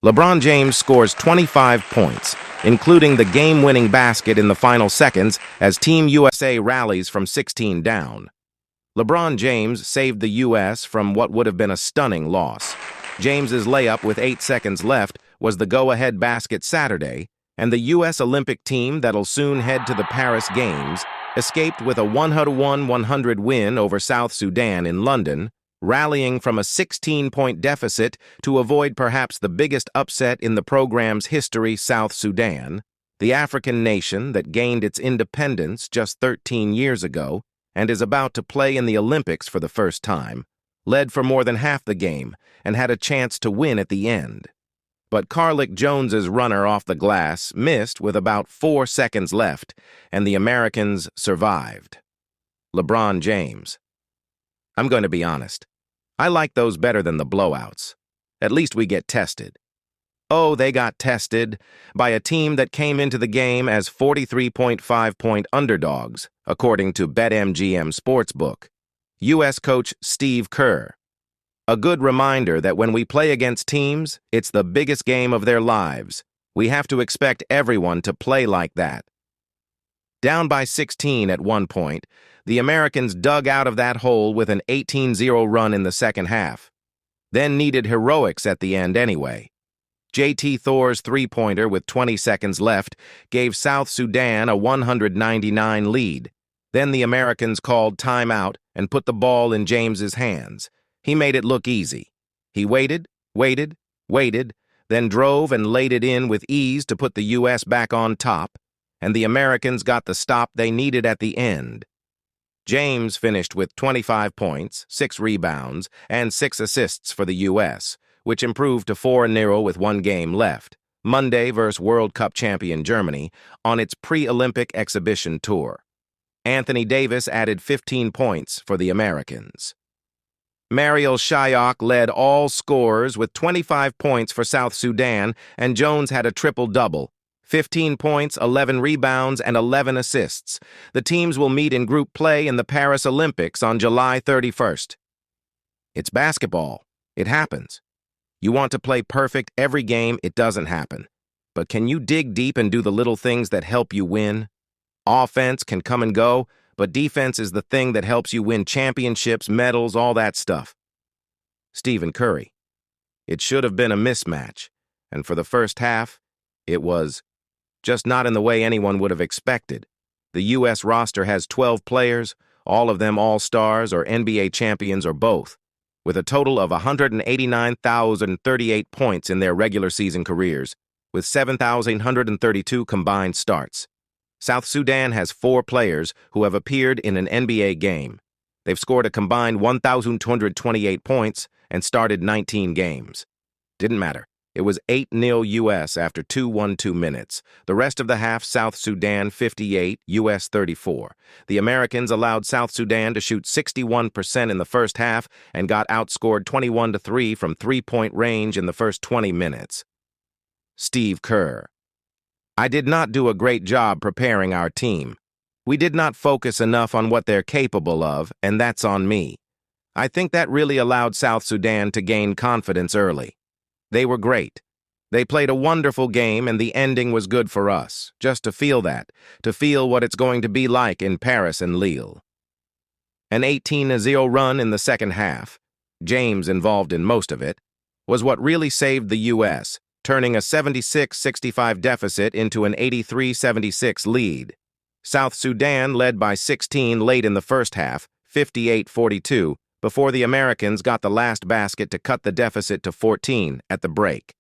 LeBron James scores 25 points, including the game-winning basket in the final seconds as Team USA rallies from 16 down. LeBron James saved the U.S. from what would have been a stunning loss. James's layup with 8 seconds left was the go-ahead basket Saturday, and the U.S. Olympic team that'll soon head to the Paris Games escaped with a 101-100 win over South Sudan in London, rallying from a 16-point deficit to avoid perhaps the biggest upset in the program's history. South Sudan, the African nation that gained its independence just 13 years ago and is about to play in the Olympics for the first time, led for more than half the game and had a chance to win at the end. But Carlik Jones's runner off the glass missed with about 4 seconds left, and the Americans survived. LeBron James. I'm going to be honest. I like those better than the blowouts. At least we get tested. Oh, they got tested by a team that came into the game as 43.5-point underdogs, according to BetMGM Sportsbook. U.S. coach Steve Kerr. A good reminder that when we play against teams, it's the biggest game of their lives. We have to expect everyone to play like that. Down by 16 at one point, the Americans dug out of that hole with an 18-0 run in the second half, then needed heroics at the end anyway. JT Thor's three-pointer with 20 seconds left gave South Sudan a 199 lead. Then the Americans called timeout and put the ball in James's hands. He made it look easy. He waited, then drove and laid it in with ease to put the U.S. back on top, and the Americans got the stop they needed at the end. James finished with 25 points, 6 rebounds, and 6 assists for the U.S., which improved to 4-0 with 1 game left, Monday versus World Cup champion Germany, on its pre-Olympic exhibition tour. Anthony Davis added 15 points for the Americans. Marial Shayok led all scorers with 25 points for South Sudan, and Jones had a triple-double, 15 points, 11 rebounds, and 11 assists. The teams will meet in group play in the Paris Olympics on July 31st. It's basketball. It happens. You want to play perfect every game, it doesn't happen. But can you dig deep and do the little things that help you win? Offense can come and go, but defense is the thing that helps you win championships, medals, all that stuff. Stephen Curry. It should have been a mismatch, and for the first half, it was just not in the way anyone would have expected. The U.S. roster has 12 players, all of them all-stars or NBA champions or both, with a total of 189,038 points in their regular season careers, with 7,132 combined starts. South Sudan has 4 players who have appeared in an NBA game. They've scored a combined 1,228 points and started 19 games. Didn't matter. It was 8-0 U.S. after 2-1-2 minutes. The rest of the half, South Sudan 58, U.S. 34. The Americans allowed South Sudan to shoot 61% in the first half and got outscored 21-3 from three-point range in the first 20 minutes. Steve Kerr. I did not do a great job preparing our team. We did not focus enough on what they're capable of, and that's on me. I think that really allowed South Sudan to gain confidence early. They were great. They played a wonderful game, and the ending was good for us, just to feel that, to feel what it's going to be like in Paris and Lille. An 18-0 run in the second half, James involved in most of it, was what really saved the U.S., turning a 76-65 deficit into an 83-76 lead. South Sudan led by 16 late in the first half, 58-42, before the Americans got the last basket to cut the deficit to 14 at the break.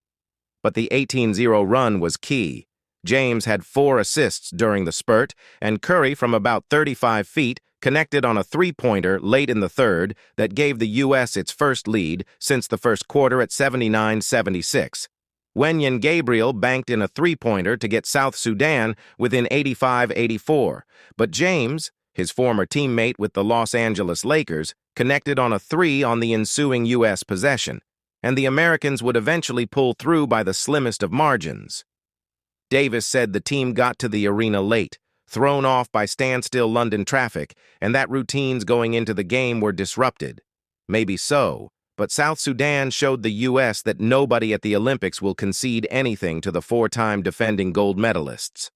But the 18-0 run was key. James had 4 assists during the spurt, and Curry from about 35 feet connected on a three-pointer late in the third that gave the U.S. its first lead since the first quarter at 79-76. Wenyen Gabriel banked in a three-pointer to get South Sudan within 85-84, but James, his former teammate with the Los Angeles Lakers, connected on a 3 on the ensuing U.S. possession, and the Americans would eventually pull through by the slimmest of margins. Davis said the team got to the arena late, thrown off by standstill London traffic, and that routines going into the game were disrupted. Maybe so, But South Sudan showed the U.S. that nobody at the Olympics will concede anything to the four-time defending gold medalists.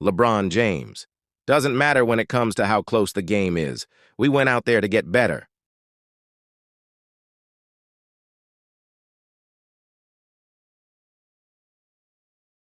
LeBron James. Doesn't matter when it comes to how close the game is. We went out there to get better.